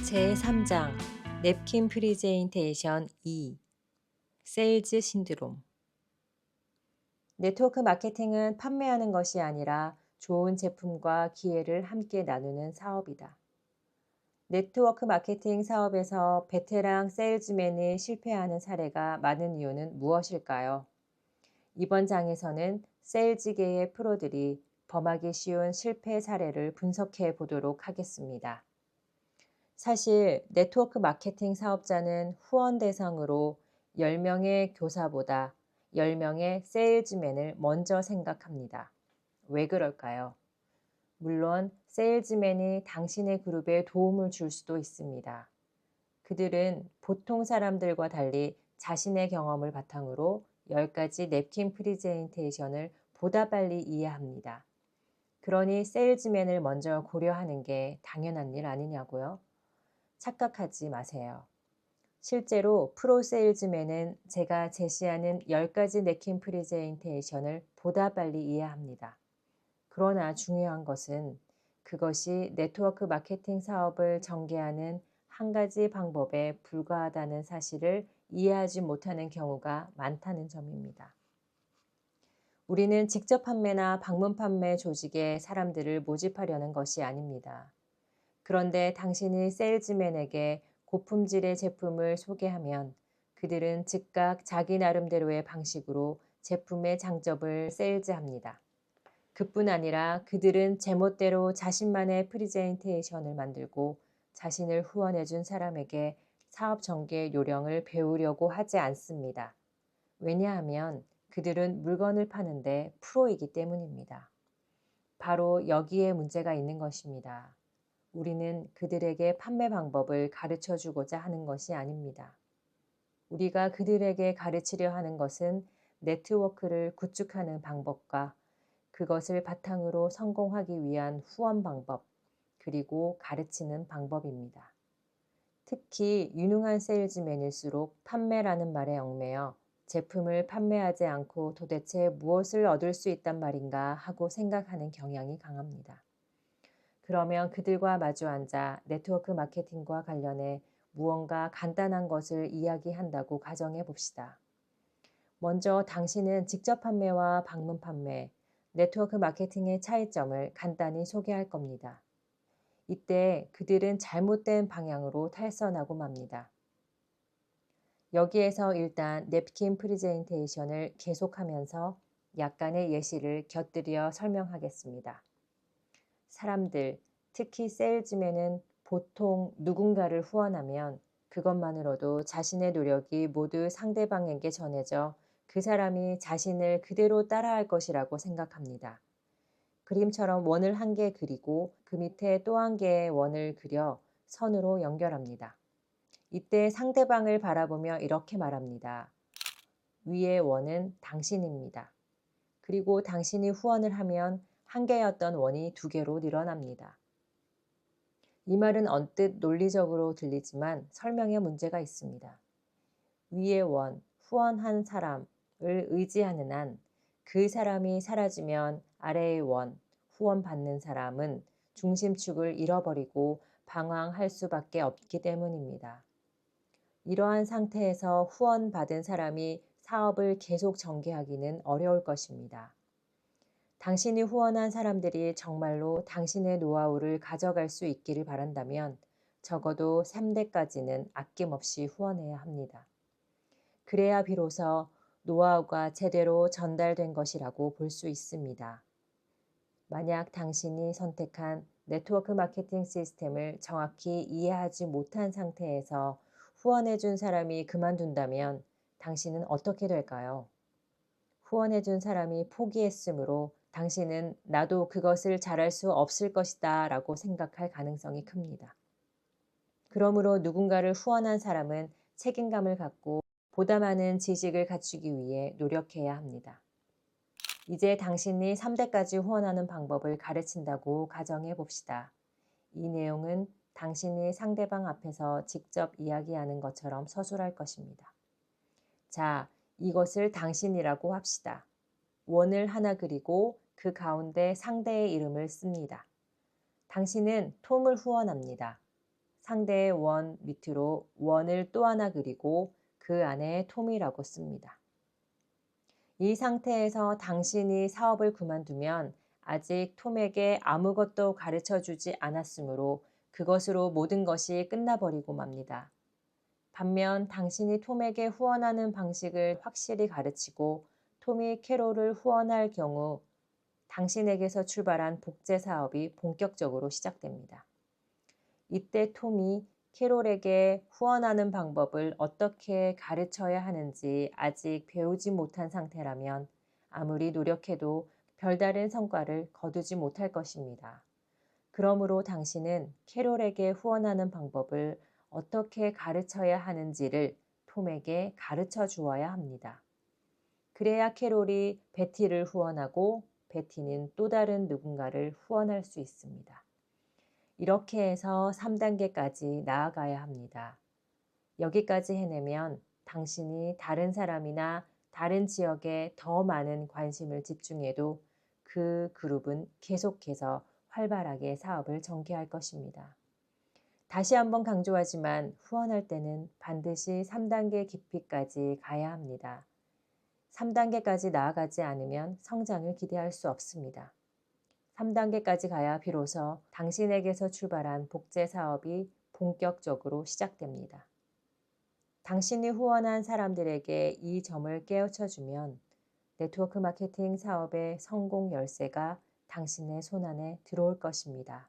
제3장 냅킨 프리제인테이션 2 세일즈 신드롬. 네트워크 마케팅은 판매하는 것이 아니라 좋은 제품과 기회를 함께 나누는 사업이다. 네트워크 마케팅 사업에서 베테랑 세일즈맨이 실패하는 사례가 많은 이유는 무엇일까요? 이번 장에서는 세일즈계의 프로들이 범하기 쉬운 실패 사례를 분석해 보도록 하겠습니다. 사실 네트워크 마케팅 사업자는 후원 대상으로 10명의 교사보다 10명의 세일즈맨을 먼저 생각합니다. 왜 그럴까요? 물론 세일즈맨이 당신의 그룹에 도움을 줄 수도 있습니다. 그들은 보통 사람들과 달리 자신의 경험을 바탕으로 10가지 냅킨 프리젠테이션을 보다 빨리 이해합니다. 그러니 세일즈맨을 먼저 고려하는 게 당연한 일 아니냐고요? 착각하지 마세요. 실제로 프로 세일즈맨은 제가 제시하는 10가지 냅킨 프리젠테이션을 보다 빨리 이해합니다. 그러나 중요한 것은 그것이 네트워크 마케팅 사업을 전개하는 한 가지 방법에 불과하다는 사실을 이해하지 못하는 경우가 많다는 점입니다. 우리는 직접 판매나 방문 판매 조직에 사람들을 모집하려는 것이 아닙니다. 그런데 당신이 세일즈맨에게 고품질의 제품을 소개하면 그들은 즉각 자기 나름대로의 방식으로 제품의 장점을 세일즈합니다. 그뿐 아니라 그들은 제멋대로 자신만의 프리젠테이션을 만들고 자신을 후원해준 사람에게 사업 전개 요령을 배우려고 하지 않습니다. 왜냐하면 그들은 물건을 파는데 프로이기 때문입니다. 바로 여기에 문제가 있는 것입니다. 우리는 그들에게 판매 방법을 가르쳐 주고자 하는 것이 아닙니다. 우리가 그들에게 가르치려 하는 것은 네트워크를 구축하는 방법과 그것을 바탕으로 성공하기 위한 후원 방법, 그리고 가르치는 방법입니다. 특히 유능한 세일즈맨일수록 판매라는 말에 얽매여 제품을 판매하지 않고 도대체 무엇을 얻을 수 있단 말인가 하고 생각하는 경향이 강합니다. 그러면 그들과 마주 앉아 네트워크 마케팅과 관련해 무언가 간단한 것을 이야기한다고 가정해 봅시다. 먼저 당신은 직접 판매와 방문 판매, 네트워크 마케팅의 차이점을 간단히 소개할 겁니다. 이때 그들은 잘못된 방향으로 탈선하고 맙니다. 여기에서 일단 냅킨 프리젠테이션을 계속하면서 약간의 예시를 곁들여 설명하겠습니다. 사람들, 특히 세일즈맨은 보통 누군가를 후원하면 그것만으로도 자신의 노력이 모두 상대방에게 전해져 그 사람이 자신을 그대로 따라할 것이라고 생각합니다. 그림처럼 원을 한 개 그리고 그 밑에 또 한 개의 원을 그려 선으로 연결합니다. 이때 상대방을 바라보며 이렇게 말합니다. 위의 원은 당신입니다. 그리고 당신이 후원을 하면 한 개였던 원이 두 개로 늘어납니다. 이 말은 언뜻 논리적으로 들리지만 설명에 문제가 있습니다. 위의 원, 후원한 사람을 의지하는 한 그 사람이 사라지면 아래의 원, 후원받는 사람은 중심축을 잃어버리고 방황할 수밖에 없기 때문입니다. 이러한 상태에서 후원받은 사람이 사업을 계속 전개하기는 어려울 것입니다. 당신이 후원한 사람들이 정말로 당신의 노하우를 가져갈 수 있기를 바란다면 적어도 3대까지는 아낌없이 후원해야 합니다. 그래야 비로소 노하우가 제대로 전달된 것이라고 볼 수 있습니다. 만약 당신이 선택한 네트워크 마케팅 시스템을 정확히 이해하지 못한 상태에서 후원해준 사람이 그만둔다면 당신은 어떻게 될까요? 후원해준 사람이 포기했으므로 당신은 나도 그것을 잘할 수 없을 것이다 라고 생각할 가능성이 큽니다. 그러므로 누군가를 후원한 사람은 책임감을 갖고 보다 많은 지식을 갖추기 위해 노력해야 합니다. 이제 당신이 3대까지 후원하는 방법을 가르친다고 가정해 봅시다. 이 내용은 당신이 상대방 앞에서 직접 이야기하는 것처럼 서술할 것입니다. 자, 이것을 당신이라고 합시다. 원을 하나 그리고 그 가운데 상대의 이름을 씁니다. 당신은 톰을 후원합니다. 상대의 원 밑으로 원을 또 하나 그리고 그 안에 톰이라고 씁니다. 이 상태에서 당신이 사업을 그만두면 아직 톰에게 아무것도 가르쳐 주지 않았으므로 그것으로 모든 것이 끝나버리고 맙니다. 반면 당신이 톰에게 후원하는 방식을 확실히 가르치고 톰이 캐롤을 후원할 경우 당신에게서 출발한 복제 사업이 본격적으로 시작됩니다. 이때 톰이 캐롤에게 후원하는 방법을 어떻게 가르쳐야 하는지 아직 배우지 못한 상태라면 아무리 노력해도 별다른 성과를 거두지 못할 것입니다. 그러므로 당신은 캐롤에게 후원하는 방법을 어떻게 가르쳐야 하는지를 톰에게 가르쳐 주어야 합니다. 그래야 캐롤이 베티를 후원하고 베티는 또 다른 누군가를 후원할 수 있습니다. 이렇게 해서 3단계까지 나아가야 합니다. 여기까지 해내면 당신이 다른 사람이나 다른 지역에 더 많은 관심을 집중해도 그 그룹은 계속해서 활발하게 사업을 전개할 것입니다. 다시 한번 강조하지만 후원할 때는 반드시 3단계 깊이까지 가야 합니다. 3단계까지 나아가지 않으면 성장을 기대할 수 없습니다. 3단계까지 가야 비로소 당신에게서 출발한 복제 사업이 본격적으로 시작됩니다. 당신이 후원한 사람들에게 이 점을 깨우쳐주면 네트워크 마케팅 사업의 성공 열쇠가 당신의 손안에 들어올 것입니다.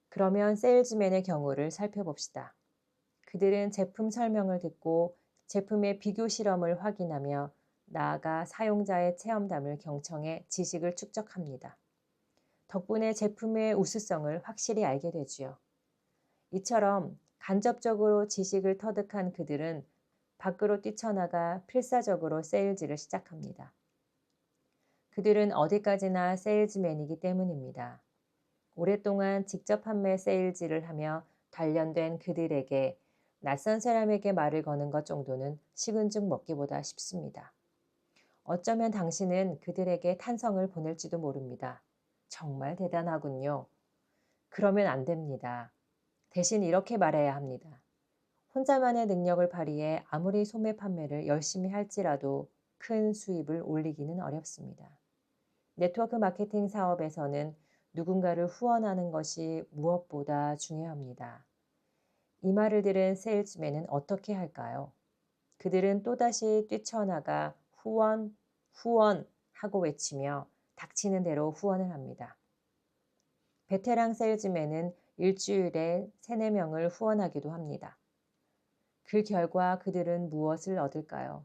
그러면 세일즈맨의 경우를 살펴봅시다. 그들은 제품 설명을 듣고 제품의 비교 실험을 확인하며 나아가 사용자의 체험담을 경청해 지식을 축적합니다. 덕분에 제품의 우수성을 확실히 알게 되지요. 이처럼 간접적으로 지식을 터득한 그들은 밖으로 뛰쳐나가 필사적으로 세일즈를 시작합니다. 그들은 어디까지나 세일즈맨이기 때문입니다. 오랫동안 직접 판매 세일즈를 하며 단련된 그들에게 낯선 사람에게 말을 거는 것 정도는 식은 죽 먹기보다 쉽습니다. 어쩌면 당신은 그들에게 탄성을 보낼지도 모릅니다. 정말 대단하군요. 그러면 안 됩니다. 대신 이렇게 말해야 합니다. 혼자만의 능력을 발휘해 아무리 소매 판매를 열심히 할지라도 큰 수입을 올리기는 어렵습니다. 네트워크 마케팅 사업에서는 누군가를 후원하는 것이 무엇보다 중요합니다. 이 말을 들은 세일즈맨은 어떻게 할까요? 그들은 또다시 뛰쳐나가 후원, 후원 하고 외치며 닥치는 대로 후원을 합니다. 베테랑 세일즈맨은 일주일에 3, 4명을 후원하기도 합니다. 그 결과 그들은 무엇을 얻을까요?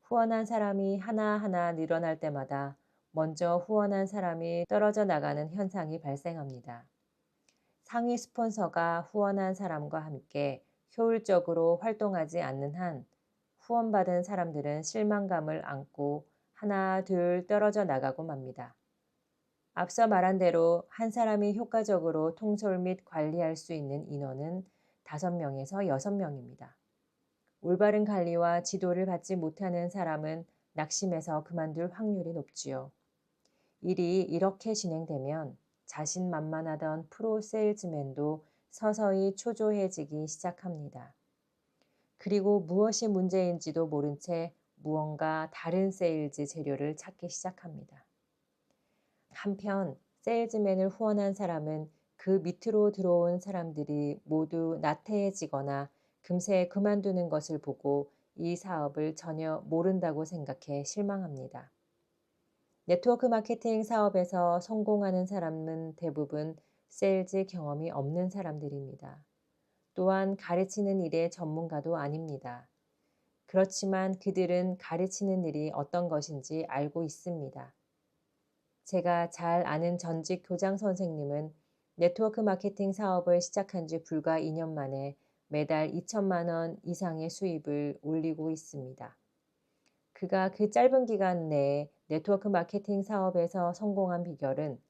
후원한 사람이 하나하나 늘어날 때마다 먼저 후원한 사람이 떨어져 나가는 현상이 발생합니다. 상위 스폰서가 후원한 사람과 함께 효율적으로 활동하지 않는 한 후원받은 사람들은 실망감을 안고 하나 둘 떨어져 나가고 맙니다. 앞서 말한 대로 한 사람이 효과적으로 통솔 및 관리할 수 있는 인원은 5명에서 6명입니다. 올바른 관리와 지도를 받지 못하는 사람은 낙심해서 그만둘 확률이 높지요. 일이 이렇게 진행되면 자신만만하던 프로 세일즈맨도 서서히 초조해지기 시작합니다. 그리고 무엇이 문제인지도 모른 채 무언가 다른 세일즈 재료를 찾기 시작합니다. 한편 세일즈맨을 후원한 사람은 그 밑으로 들어온 사람들이 모두 나태해지거나 금세 그만두는 것을 보고 이 사업을 전혀 모른다고 생각해 실망합니다. 네트워크 마케팅 사업에서 성공하는 사람은 대부분 세일즈 경험이 없는 사람들입니다. 또한 가르치는 일의 전문가도 아닙니다. 그렇지만 그들은 가르치는 일이 어떤 것인지 알고 있습니다. 제가 잘 아는 전직 교장 선생님은 네트워크 마케팅 사업을 시작한 지 불과 2년 만에 매달 2천만 원 이상의 수입을 올리고 있습니다. 그가 그 짧은 기간 내에 네트워크 마케팅 사업에서 성공한 비결은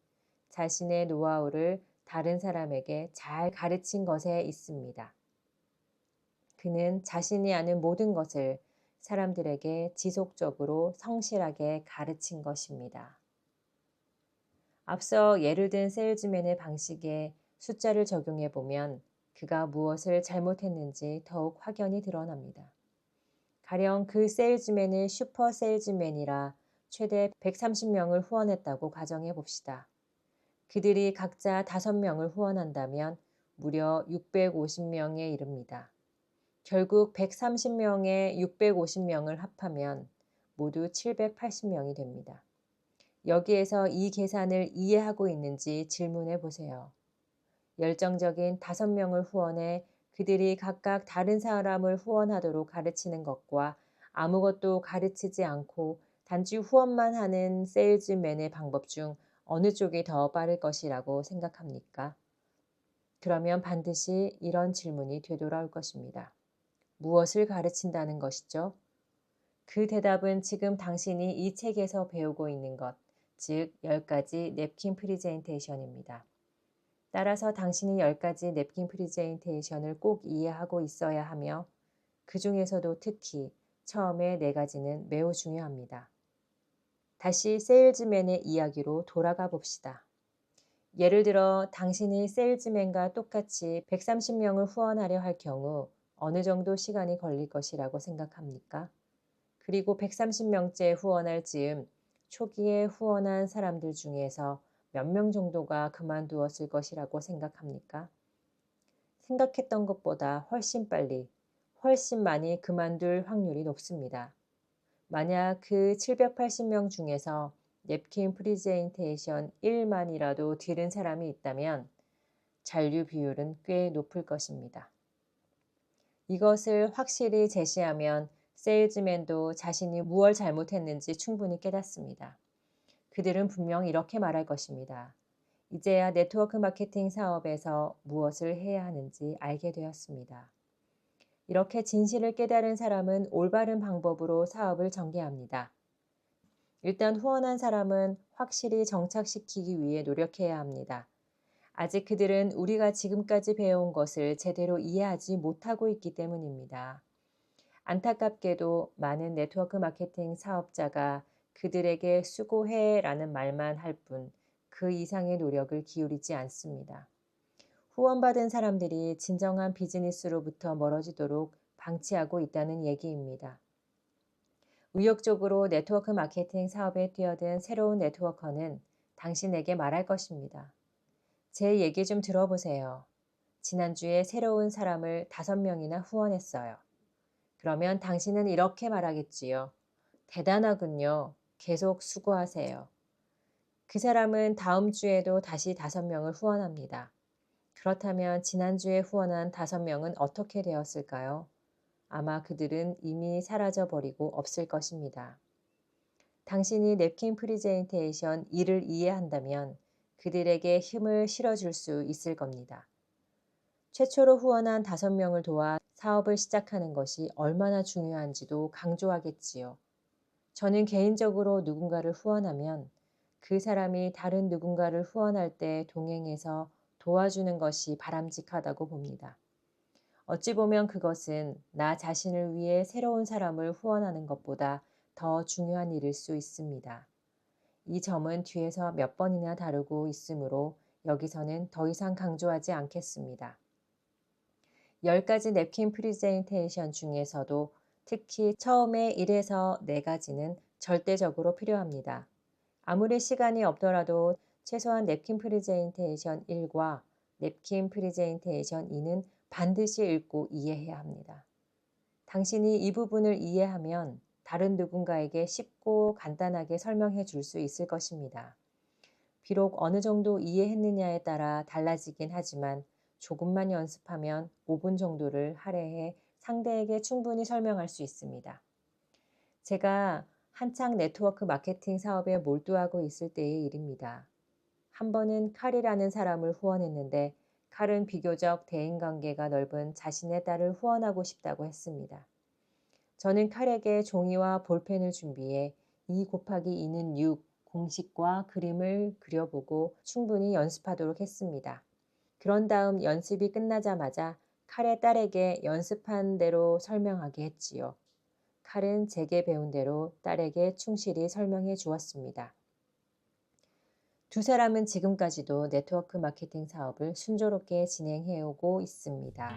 자신의 노하우를 다른 사람에게 잘 가르친 것에 있습니다. 그는 자신이 아는 모든 것을 사람들에게 지속적으로 성실하게 가르친 것입니다. 앞서 예를 든 세일즈맨의 방식에 숫자를 적용해 보면 그가 무엇을 잘못했는지 더욱 확연히 드러납니다. 가령 그 세일즈맨이 슈퍼 세일즈맨이라 최대 130명을 후원했다고 가정해 봅시다. 그들이 각자 5명을 후원한다면 무려 650명에 이릅니다. 결국 130명에 650명을 합하면 모두 780명이 됩니다. 여기에서 이 계산을 이해하고 있는지 질문해 보세요. 열정적인 5명을 후원해 그들이 각각 다른 사람을 후원하도록 가르치는 것과 아무것도 가르치지 않고 단지 후원만 하는 세일즈맨의 방법 중 어느 쪽이 더 빠를 것이라고 생각합니까? 그러면 반드시 이런 질문이 되돌아올 것입니다. 무엇을 가르친다는 것이죠? 그 대답은 지금 당신이 이 책에서 배우고 있는 것, 즉 10가지 냅킨 프리젠테이션입니다. 따라서 당신이 10가지 냅킨 프리젠테이션을 꼭 이해하고 있어야 하며 그 중에서도 특히 처음에 4가지는 매우 중요합니다. 다시 세일즈맨의 이야기로 돌아가 봅시다. 예를 들어 당신이 세일즈맨과 똑같이 130명을 후원하려 할 경우 어느 정도 시간이 걸릴 것이라고 생각합니까? 그리고 130명째 후원할 즈음 초기에 후원한 사람들 중에서 몇 명 정도가 그만두었을 것이라고 생각합니까? 생각했던 것보다 훨씬 빨리, 훨씬 많이 그만둘 확률이 높습니다. 만약 그 780명 중에서 냅킨 프리젠테이션 1만이라도 들은 사람이 있다면 잔류 비율은 꽤 높을 것입니다. 이것을 확실히 제시하면 세일즈맨도 자신이 무엇을 잘못했는지 충분히 깨닫습니다. 그들은 분명 이렇게 말할 것입니다. 이제야 네트워크 마케팅 사업에서 무엇을 해야 하는지 알게 되었습니다. 이렇게 진실을 깨달은 사람은 올바른 방법으로 사업을 전개합니다. 일단 후원한 사람은 확실히 정착시키기 위해 노력해야 합니다. 아직 그들은 우리가 지금까지 배워온 것을 제대로 이해하지 못하고 있기 때문입니다. 안타깝게도 많은 네트워크 마케팅 사업자가 그들에게 수고해라는 말만 할 뿐 그 이상의 노력을 기울이지 않습니다. 후원받은 사람들이 진정한 비즈니스로부터 멀어지도록 방치하고 있다는 얘기입니다. 의욕적으로 네트워크 마케팅 사업에 뛰어든 새로운 네트워커는 당신에게 말할 것입니다. 제 얘기 좀 들어보세요. 지난주에 새로운 사람을 5명이나 후원했어요. 그러면 당신은 이렇게 말하겠지요. 대단하군요. 계속 수고하세요. 그 사람은 다음 주에도 다시 5명을 후원합니다. 그렇다면 지난주에 후원한 5명은 어떻게 되었을까요? 아마 그들은 이미 사라져 버리고 없을 것입니다. 당신이 냅킨 프리젠테이션 1을 이해한다면 그들에게 힘을 실어줄 수 있을 겁니다. 최초로 후원한 5명을 도와 사업을 시작하는 것이 얼마나 중요한지도 강조하겠지요. 저는 개인적으로 누군가를 후원하면 그 사람이 다른 누군가를 후원할 때 동행해서 도와주는 것이 바람직하다고 봅니다. 어찌 보면 그것은 나 자신을 위해 새로운 사람을 후원하는 것보다 더 중요한 일일 수 있습니다. 이 점은 뒤에서 몇 번이나 다루고 있으므로 여기서는 더 이상 강조하지 않겠습니다. 10가지 냅킨 프리젠테이션 중에서도 특히 처음에 1에서 4가지는 절대적으로 필요합니다. 아무리 시간이 없더라도 최소한 냅킨 프리젠테이션 1과 냅킨 프리젠테이션 2는 반드시 읽고 이해해야 합니다. 당신이 이 부분을 이해하면 다른 누군가에게 쉽고 간단하게 설명해 줄 수 있을 것입니다. 비록 어느 정도 이해했느냐에 따라 달라지긴 하지만 조금만 연습하면 5분 정도를 할애해 상대에게 충분히 설명할 수 있습니다. 제가 한창 네트워크 마케팅 사업에 몰두하고 있을 때의 일입니다. 한 번은 칼이라는 사람을 후원했는데 칼은 비교적 대인관계가 넓은 자신의 딸을 후원하고 싶다고 했습니다. 저는 칼에게 종이와 볼펜을 준비해 2 곱하기 2는 6 공식과 그림을 그려보고 충분히 연습하도록 했습니다. 그런 다음 연습이 끝나자마자 칼의 딸에게 연습한 대로 설명하게 했지요. 칼은 제게 배운 대로 딸에게 충실히 설명해 주었습니다. 두 사람은 지금까지도 네트워크 마케팅 사업을 순조롭게 진행해 오고 있습니다.